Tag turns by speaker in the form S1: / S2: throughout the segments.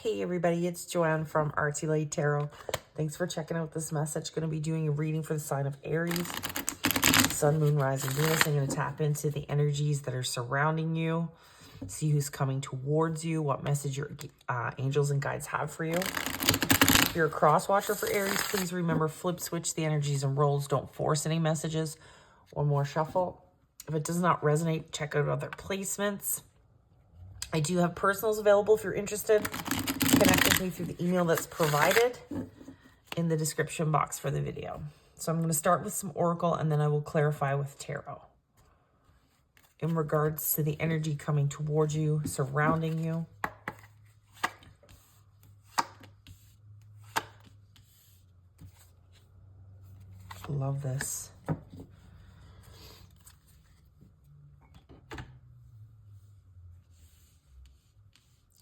S1: Hey everybody, it's Joanne from Artsy Light Tarot. Thanks for checking out this message. Going to be doing a reading for the sign of Aries, Sun, Moon, Rising, Venus. I'm going to tap into the energies that are surrounding you, see who's coming towards you, what message your angels and guides have for you. If you're a cross watcher for Aries, please remember, flip switch the energies and roles. Don't force any messages. One more shuffle. If it does not resonate, check out other placements. I do have personals available if you're interested. Connect with me through the email that's provided in the description box for the video. So I'm going to start with some oracle and then I will clarify with tarot in regards to the energy coming towards you, surrounding you. Love this.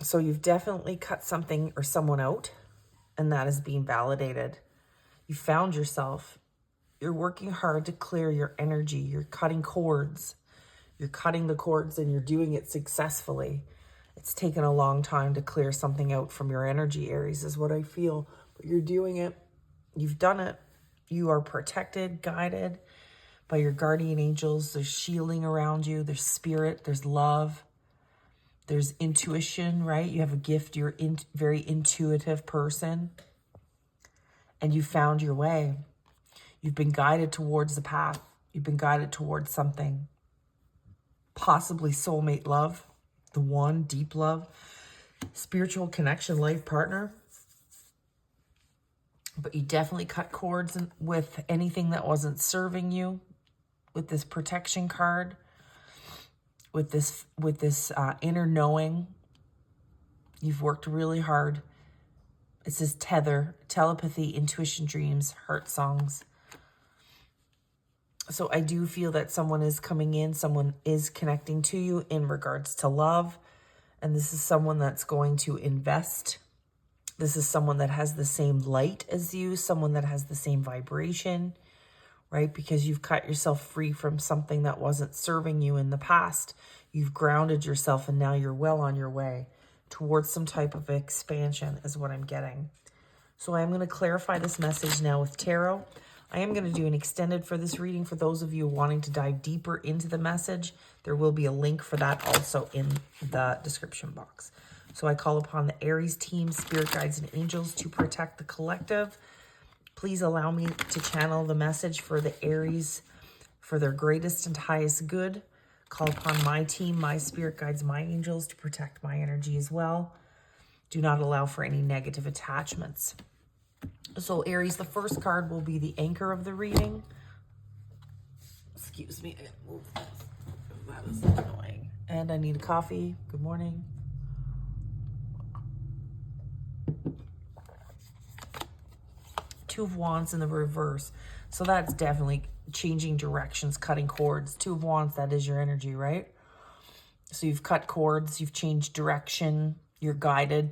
S1: So you've definitely cut something or someone out, and that is being validated. You found yourself. You're working hard to clear your energy. You're cutting cords. You're cutting the cords and you're doing it successfully. It's taken a long time to clear something out from your energy, Aries, is what I feel. But you're doing it. You've done it. You are protected, guided by your guardian angels. There's shielding around you. There's spirit. There's love. There's intuition, right? You have a gift. You're a very intuitive person. And you found your way. You've been guided towards the path. You've been guided towards something. Possibly soulmate love. The one, deep love. Spiritual connection, life partner. But you definitely cut cords with anything that wasn't serving you. With this protection card. With this inner knowing. You've worked really hard. It says tether, telepathy, intuition, dreams, heart songs. So I do feel that someone is coming in, someone is connecting to you in regards to love. And this is someone that's going to invest. This is someone that has the same light as you, someone that has the same vibration, right? Because you've cut yourself free from something that wasn't serving you in the past. You've grounded yourself and now you're well on your way towards some type of expansion is what I'm getting. So I'm going to clarify this message now with tarot. I am going to do an extended for this reading for those of you wanting to dive deeper into the message. There will be a link for that also in the description box. So I call upon the Aries team, spirit guides, and angels to protect the collective. Please allow me to channel the message for the Aries for their greatest and highest good. Call upon my team, my spirit guides, my angels to protect my energy as well. Do not allow for any negative attachments. So Aries, the first card will be the anchor of the reading. Excuse me, I gotta move this. That is annoying. And I need a coffee. Good morning. Two of Wands in the reverse. So that's definitely changing directions, cutting cords. Two of Wands, that is your energy, right? So you've cut cords, you've changed direction, you're guided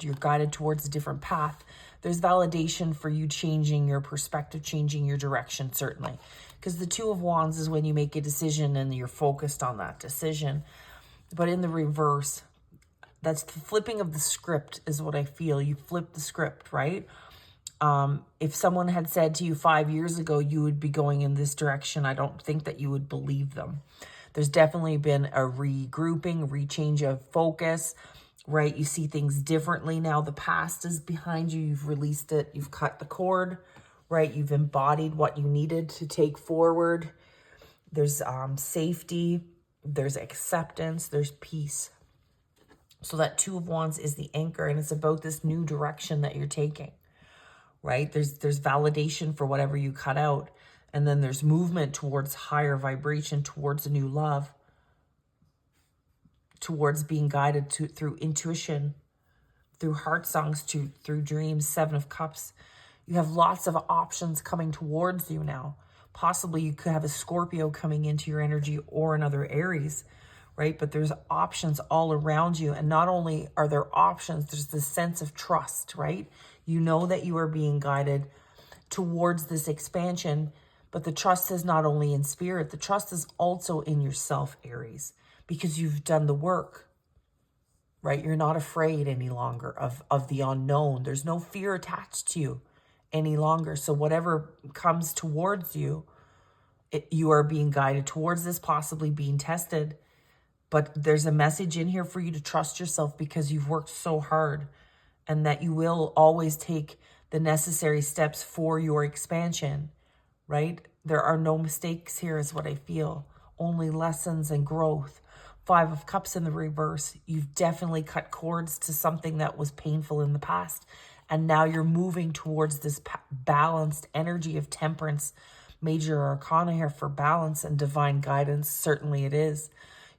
S1: towards a different path. There's validation for you changing your perspective, changing your direction, certainly. Because the Two of Wands is when you make a decision and you're focused on that decision. But in the reverse, that's the flipping of the script is what I feel. You flip the script, right? If someone had said to you 5 years ago, you would be going in this direction, I don't think that you would believe them. There's definitely been a regrouping, rechange of focus, right? You see things differently now. The past is behind you. You've released it. You've cut the cord, right? You've embodied what you needed to take forward. There's safety. There's acceptance. There's peace. So that Two of Wands is the anchor, and it's about this new direction that you're taking. Right? There's validation for whatever you cut out. And then there's movement towards higher vibration, towards a new love, towards being guided through intuition, through heart songs, through dreams, Seven of Cups. You have lots of options coming towards you now. Possibly you could have a Scorpio coming into your energy or another Aries, right? But there's options all around you. And not only are there options, there's this sense of trust, right? You know that you are being guided towards this expansion, but the trust is not only in spirit, the trust is also in yourself, Aries, because you've done the work. right? You're not afraid any longer of the unknown. There's no fear attached to you any longer. So whatever comes towards you, you are being guided towards this, possibly being tested. But there's a message in here for you to trust yourself because you've worked so hard, and that you will always take the necessary steps for your expansion, right? There are no mistakes here is what I feel. Only lessons and growth. 5 of Cups in the reverse. You've definitely cut cords to something that was painful in the past. And now you're moving towards this balanced energy of temperance. Major arcana here for balance and divine guidance. Certainly it is.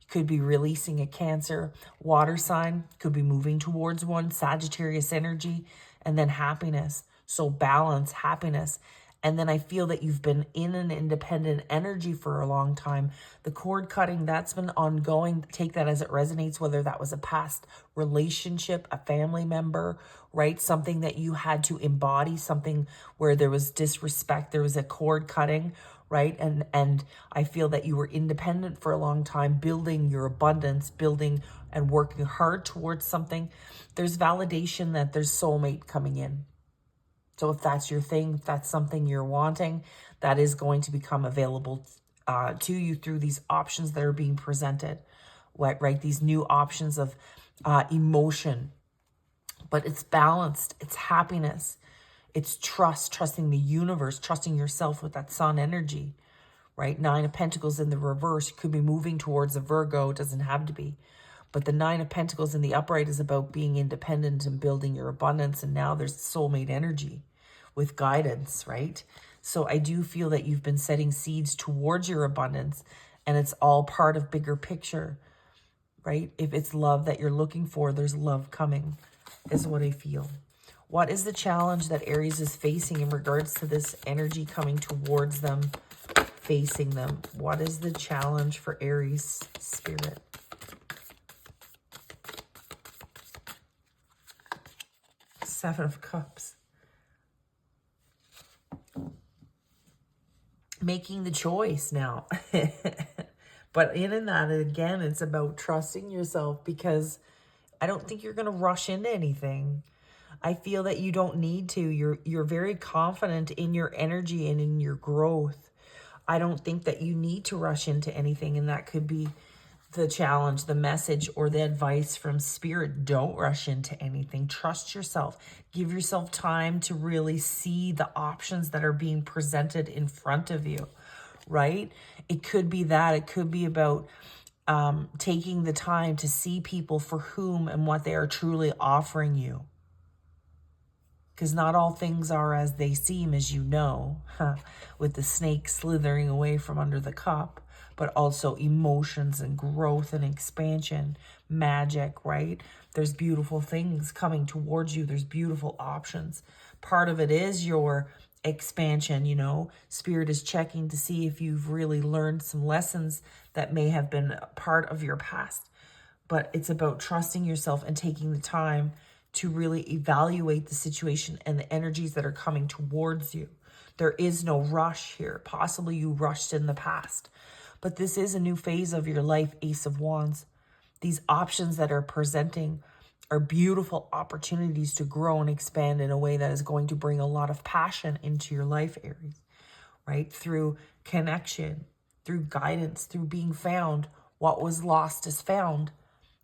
S1: You could be releasing a Cancer water sign. Could be moving towards one. Sagittarius energy. And then happiness. So balance, happiness. And then I feel that you've been in an independent energy for a long time. The cord cutting, that's been ongoing. Take that as it resonates, whether that was a past relationship, a family member, right? Something that you had to embody, something where there was disrespect, there was a cord cutting, right? And I feel that you were independent for a long time, building your abundance, building and working hard towards something. There's validation that there's soulmate coming in. So if that's your thing, if that's something you're wanting, that is going to become available to you through these options that are being presented, right? These new options of emotion, but it's balanced, it's happiness, it's trusting the universe, trusting yourself with that sun energy, right? 9 of Pentacles in the reverse. You could be moving towards a Virgo, it doesn't have to be. But the 9 of Pentacles in the upright is about being independent and building your abundance. And now there's soulmate energy with guidance, right? So I do feel that you've been setting seeds towards your abundance, and it's all part of bigger picture, right? If it's love that you're looking for, there's love coming, is what I feel. What is the challenge that Aries is facing in regards to this energy coming towards them, facing them? What is the challenge for Aries spirit? Seven of Cups. Making the choice now. But in that, again, it's about trusting yourself, because I don't think you're going to rush into anything. I feel that you don't need to. You're very confident in your energy and in your growth. I don't think that you need to rush into anything, and that could be the challenge, the message, or the advice from spirit. Don't rush into anything. Trust yourself. Give yourself time to really see the options that are being presented in front of you, right? It could be that. It could be about taking the time to see people for whom and what they are truly offering you. Because not all things are as they seem, as you know, with the snake slithering away from under the cup, but also emotions and growth and expansion, magic, right? There's beautiful things coming towards you. There's beautiful options. Part of it is your expansion, you know. Spirit is checking to see if you've really learned some lessons that may have been part of your past. But it's about trusting yourself and taking the time to really evaluate the situation and the energies that are coming towards you. There is no rush here. Possibly you rushed in the past, but this is a new phase of your life, Ace of Wands. These options that are presenting are beautiful opportunities to grow and expand in a way that is going to bring a lot of passion into your life, Aries, right? Through connection, through guidance, through being found. What was lost is found.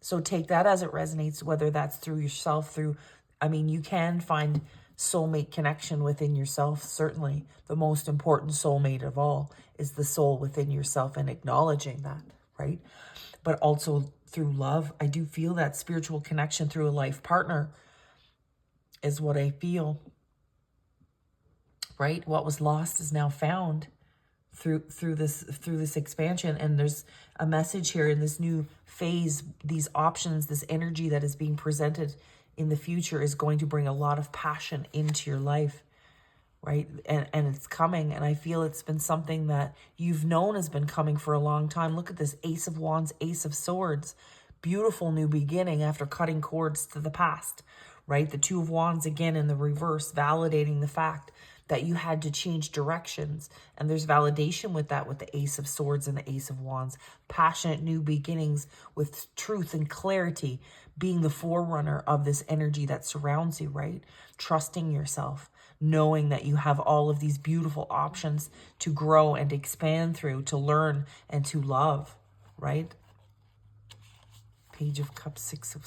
S1: So take that as it resonates, whether that's through yourself, you can find soulmate connection within yourself. Certainly the most important soulmate of all is the soul within yourself, and acknowledging that, right? But also through love. I do feel that spiritual connection through a life partner is what I feel, right? What was lost is now found through this expansion. And there's a message here in this new phase. These options, this energy that is being presented in the future is going to bring a lot of passion into your life, right? And it's coming, and I feel it's been something that you've known has been coming for a long time. Look at this Ace of Wands, Ace of Swords. Beautiful new beginning after cutting cords to the past, right? The Two of Wands again in the reverse, validating the fact that you had to change directions. And there's validation with that, with the Ace of Swords and the Ace of Wands. Passionate new beginnings with truth and clarity, being the forerunner of this energy that surrounds you, right? Trusting yourself, knowing that you have all of these beautiful options to grow and expand through, to learn and to love, right? Page of Cups, Six of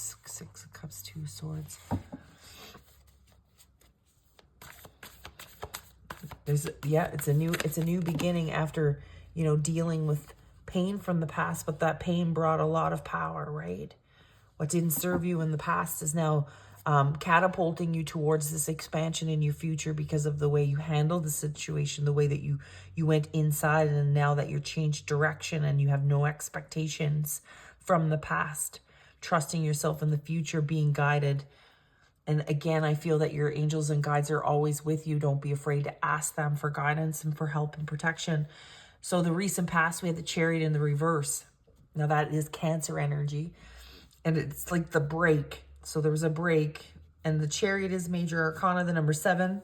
S1: Cups, Two of Swords. It's a new beginning after, dealing with pain from the past, but that pain brought a lot of power, right? What didn't serve you in the past is now catapulting you towards this expansion in your future because of the way you handled the situation, the way that you went inside, and now that you're changed direction and you have no expectations from the past, trusting yourself in the future, being guided. And again, I feel that your angels and guides are always with you. Don't be afraid to ask them for guidance and for help and protection. So the recent past, we had the Chariot in the reverse. Now that is Cancer energy. And it's like the break. So there was a break. And the Chariot is major arcana, the number 7.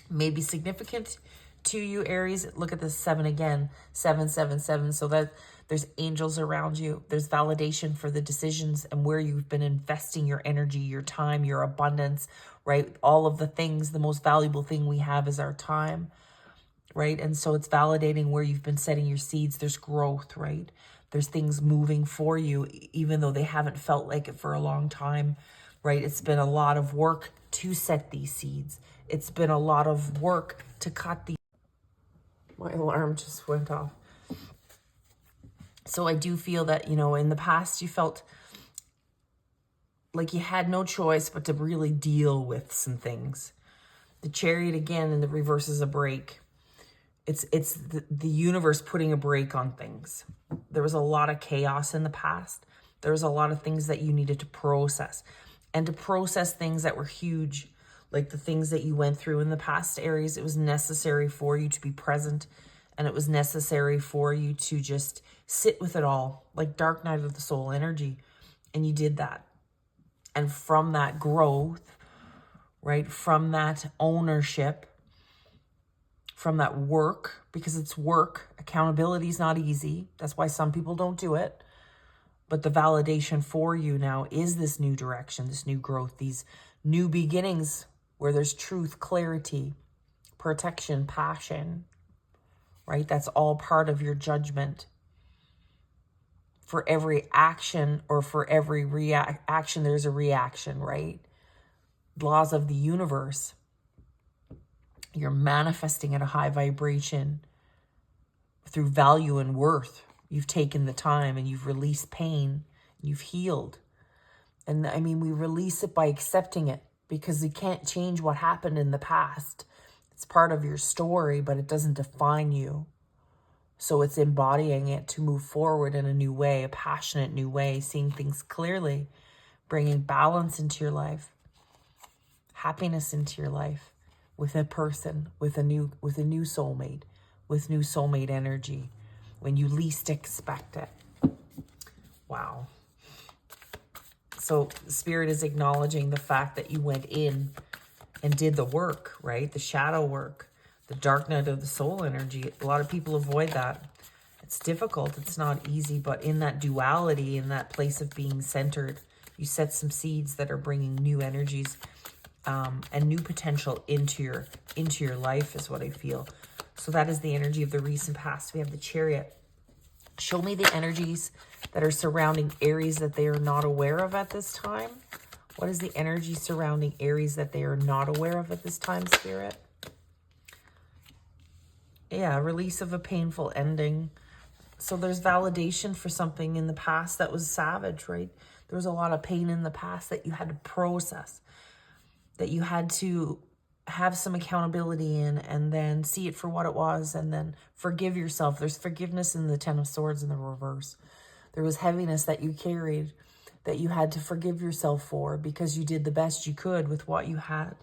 S1: May be significant to you, Aries. Look at this 7 again. 777. So that there's angels around you. There's validation for the decisions and where you've been investing your energy, your time, your abundance, right? All of the things, the most valuable thing we have is our time, right? And so it's validating where you've been setting your seeds. There's growth, right? There's things moving for you, even though they haven't felt like it for a long time, right? It's been a lot of work to set these seeds. It's been a lot of work to cut these. My alarm just went off. So I do feel that, in the past you felt like you had no choice but to really deal with some things. The Chariot again in the reverse is a break. It's the universe putting a break on things. There was a lot of chaos in the past. There was a lot of things that you needed to process. And to process things that were huge, like the things that you went through in the past, Aries, it was necessary for you to be present. And it was necessary for you to just sit with it all, like dark night of the soul energy. And you did that. And from that growth, right, from that ownership, from that work, because it's work, accountability is not easy. That's why some people don't do it. But the validation for you now is this new direction, this new growth, these new beginnings where there's truth, clarity, protection, passion, right? That's all part of your judgment. For every action or for every action, there's a reaction, right? Laws of the universe. You're manifesting at a high vibration through value and worth. You've taken the time and you've released pain. You've healed. And I mean, we release it by accepting it because you can't change what happened in the past. It's part of your story, but it doesn't define you. So it's embodying it to move forward in a new way, a passionate new way, seeing things clearly, bringing balance into your life, happiness into your life with a person, with a new soulmate, with new soulmate energy when you least expect it. Wow. So Spirit is acknowledging the fact that you went in and did the work, right? The shadow work. The dark night of the soul energy. A lot of people avoid that. It's difficult. It's not easy. But in that duality, in that place of being centered, you set some seeds that are bringing new energies and new potential into your life is what I feel. So that is the energy of the recent past. We have the Chariot. Show me the energies that are surrounding Aries that they are not aware of at this time. What is the energy surrounding Aries that they are not aware of at this time, Spirit? Yeah, release of a painful ending. So there's validation for something in the past that was savage, right? There was a lot of pain in the past that you had to process, that you had to have some accountability in and then see it for what it was and then forgive yourself. There's forgiveness in the Ten of Swords in the reverse. There was heaviness that you carried that you had to forgive yourself for because you did the best you could with what you had.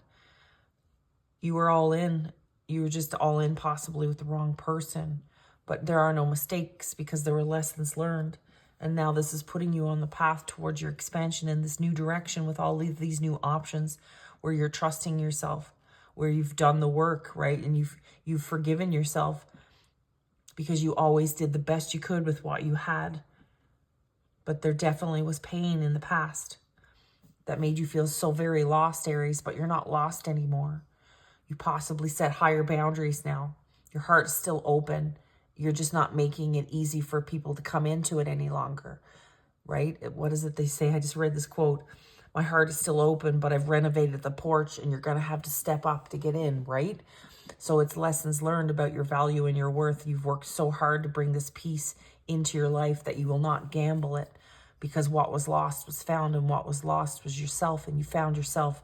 S1: You were all in. You were just all in possibly with the wrong person. But there are no mistakes because there were lessons learned. And now this is putting you on the path towards your expansion in this new direction with all of these new options where you're trusting yourself, where you've done the work, right? And you've forgiven yourself because you always did the best you could with what you had. But there definitely was pain in the past that made you feel so very lost, Aries, but you're not lost anymore. You possibly set higher boundaries now. Your heart's still open. You're just not making it easy for people to come into it any longer, right? What is it they say? I just read this quote. My heart is still open, but I've renovated the porch and you're going to have to step up to get in, right? So it's lessons learned about your value and your worth. You've worked so hard to bring this peace into your life that you will not gamble it, because what was lost was found, and what was lost was yourself, and you found yourself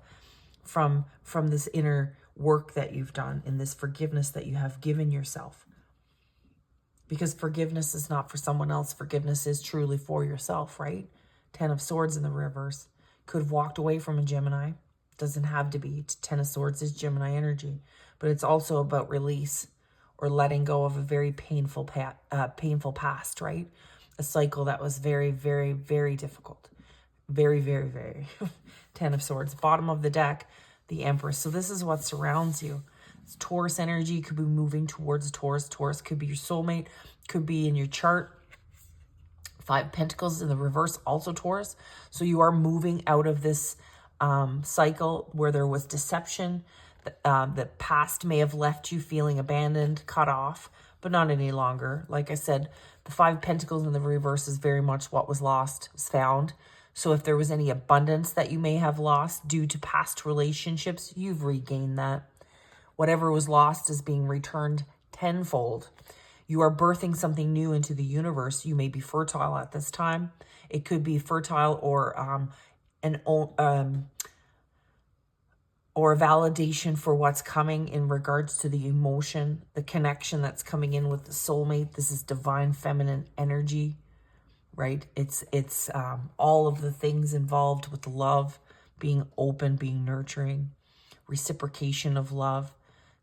S1: from this inner work that you've done, in this forgiveness that you have given yourself. Because forgiveness is not for someone else. Forgiveness is truly for yourself, right? 10 of Swords in the reverse. Could have walked away from a Gemini. Doesn't have to be. 10 of Swords is Gemini energy. But it's also about release, or letting go of a very painful past, right? A cycle that was very, very, very difficult. Very, very, very. 10 of Swords. Bottom of the deck, the Empress. So this is what surrounds you. It's Taurus energy. Could be moving towards Taurus. Taurus could be your soulmate. Could be in your chart. 5 of Pentacles in the reverse, also Taurus. So you are moving out of this cycle where there was deception. The past may have left you feeling abandoned, cut off, but not any longer. Like I said, the 5 of Pentacles in the reverse is very much what was lost is found. So if there was any abundance that you may have lost due to past relationships, you've regained that. Whatever was lost is being returned tenfold. You are birthing something new into the universe. You may be fertile at this time. It could be fertile or a validation for what's coming in regards to the emotion, the connection that's coming in with the soulmate. This is divine feminine energy, right? It's all of the things involved with love, being open, being nurturing, reciprocation of love.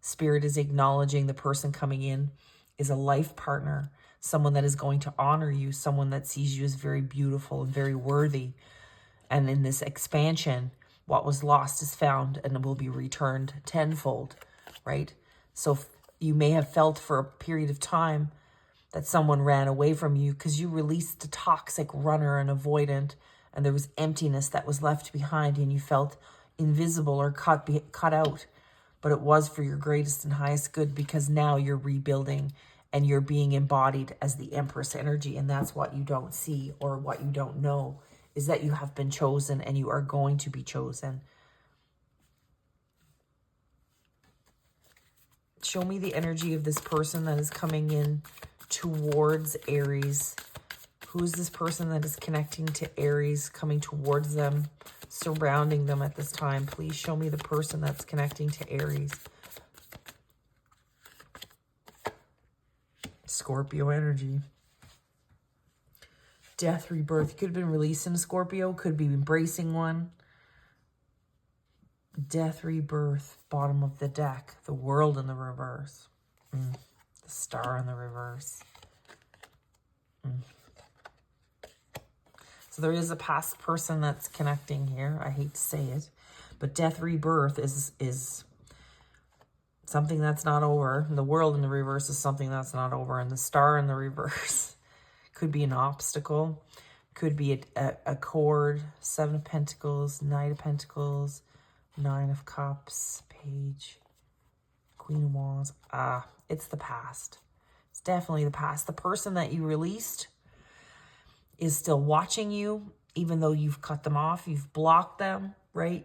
S1: Spirit is acknowledging the person coming in is a life partner, someone that is going to honor you, someone that sees you as very beautiful and very worthy. And in this expansion, what was lost is found and will be returned tenfold, right? So you may have felt for a period of time that someone ran away from you because you released a toxic runner and avoidant, and there was emptiness that was left behind, and you felt invisible or cut out. But it was for your greatest and highest good, because now you're rebuilding and you're being embodied as the Empress energy. And that's what you don't see, or what you don't know, is that you have been chosen and you are going to be chosen. Show me the energy of this person that is coming in towards Aries. Who's this person that is connecting to Aries, coming towards them, surrounding them at this time? Please show me the person that's connecting to Aries. Scorpio energy. Death, rebirth. You could have been releasing a Scorpio, could be embracing one. Death, rebirth. Bottom of the deck. The World in the reverse. The Star in the reverse. So there is a past person that's connecting here. I hate to say it, but death, rebirth is something that's not over. The World in the reverse is something that's not over. And the Star in the reverse could be an obstacle. Could be a cord. 7 of Pentacles, Knight of Pentacles, 9 of Cups, Page, Queen of Wands. It's the past. It's definitely the past. The person that you released is still watching you, even though you've cut them off, you've blocked them, right?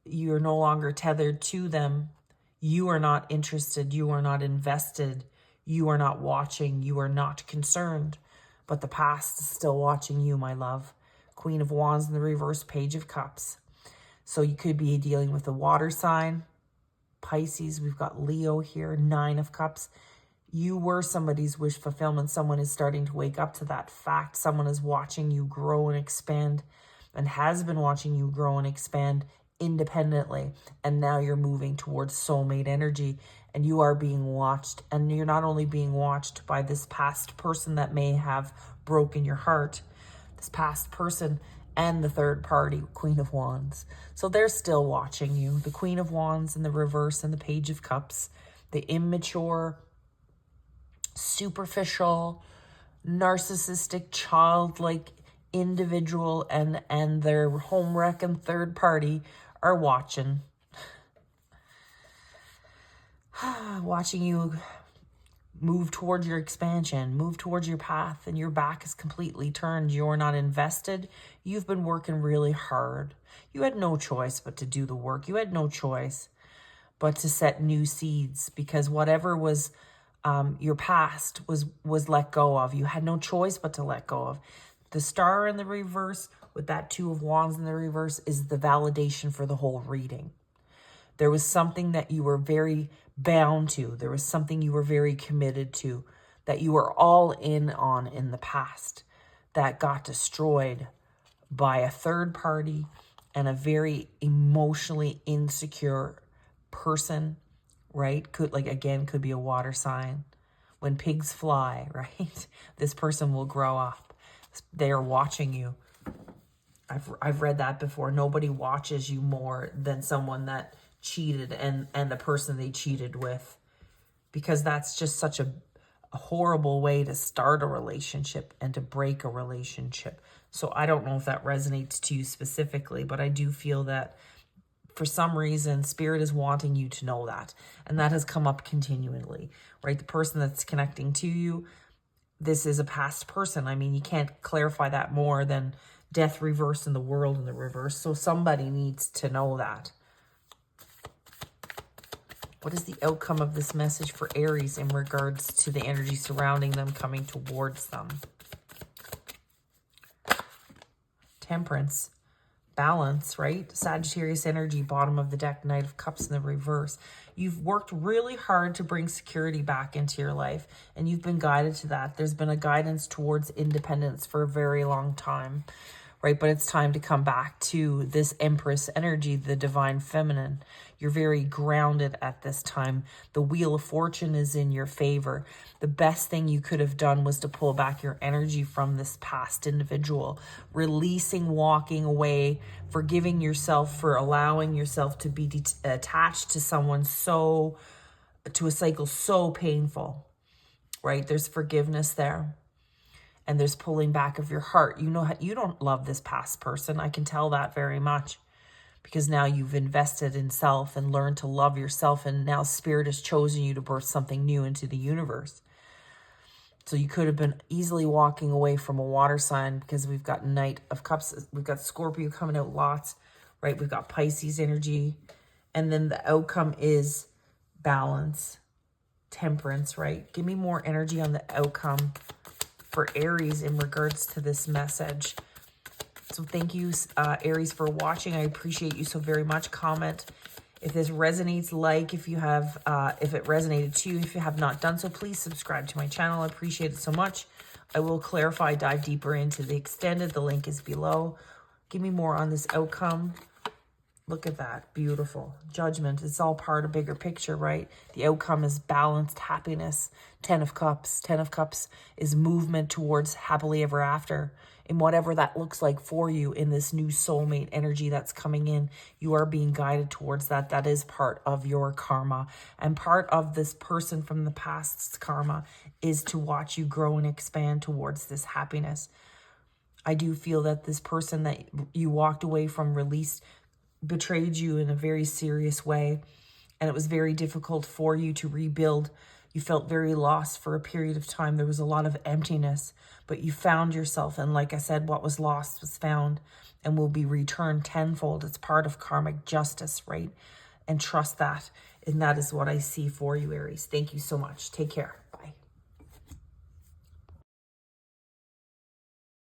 S1: You're no longer tethered to them. You are not interested. You are not invested. You are not watching. You are not concerned. But the past is still watching you, my love. Queen of Wands in the reverse, Page of Cups. So you could be dealing with a water sign, Pisces. We've got Leo here, 9 of Cups. You were somebody's wish fulfillment. Someone is starting to wake up to that fact. Someone is watching you grow and expand, and has been watching you grow and expand independently. And now you're moving towards soulmate energy, and you are being watched. And you're not only being watched by this past person that may have broken your heart. This past person and the third party, Queen of Wands. So they're still watching you. The Queen of Wands in the reverse and the Page of Cups. The immature, superficial, narcissistic, childlike individual and their home wreck and third party are watching. Watching you move towards your expansion, move towards your path, and your back is completely turned. You're not invested. You've been working really hard. You had no choice but to do the work. You had no choice but to set new seeds, because whatever was your past was let go of. You had no choice but to let go of. The Star in the reverse with that Two of Wands in the reverse is the validation for the whole reading. There was something that you were very bound to. There was something you were very committed to, that you were all in on in the past, that got destroyed by a third party and a very emotionally insecure person, right? Could be a water sign. When pigs fly, right? This person will grow up. They are watching you. I've read that before. Nobody watches you more than someone that cheated and the person they cheated with, because that's just such a horrible way to start a relationship and to break a relationship. So I don't know if that resonates to you specifically, but I do feel that for some reason, Spirit is wanting you to know that. And that has come up continually, right? The person that's connecting to you, this is a past person. I mean, you can't clarify that more than Death reverse in the World in the reverse. So somebody needs to know that. What is the outcome of this message for Aries in regards to the energy surrounding them, coming towards them? Temperance. Balance, right? Sagittarius energy, bottom of the deck, Knight of Cups in the reverse. You've worked really hard to bring security back into your life, and you've been guided to that. There's been a guidance towards independence for a very long time, right? But it's time to come back to this Empress energy, the divine feminine. You're very grounded at this time. The Wheel of Fortune is in your favor. The best thing you could have done was to pull back your energy from this past individual, releasing, walking away, forgiving yourself for allowing yourself to be attached to someone to a cycle so painful, right? There's forgiveness there. And there's pulling back of your heart. You know, you don't love this past person. I can tell that very much, because now you've invested in self and learned to love yourself. And now Spirit has chosen you to birth something new into the universe. So you could have been easily walking away from a water sign, because we've got Knight of Cups. We've got Scorpio coming out lots, right? We've got Pisces energy. And then the outcome is balance, temperance, right? Give me more energy on the outcome for Aries in regards to this message. So thank you, Aries, for watching. I appreciate you so very much. Comment if this resonates, if you have, if it resonated to you. If you have not done so, please subscribe to my channel. I appreciate it so much. I will clarify, dive deeper into the extended. The link is below. Give me more on this outcome. Look at that. Beautiful. Judgment. It's all part of a bigger picture, right? The outcome is balanced happiness. 10 of Cups. 10 of Cups is movement towards happily ever after. And whatever that looks like for you in this new soulmate energy that's coming in, you are being guided towards that. That is part of your karma. And part of this person from the past's karma is to watch you grow and expand towards this happiness. I do feel that this person that you walked away from, betrayed you in a very serious way, and it was very difficult for you to rebuild. You felt very lost for a period of time. There was a lot of emptiness, but you found yourself, and like I said, what was lost was found and will be returned tenfold. It's part of karmic justice, right? And trust that, and that is what I see for you, Aries. Thank you so much. Take care.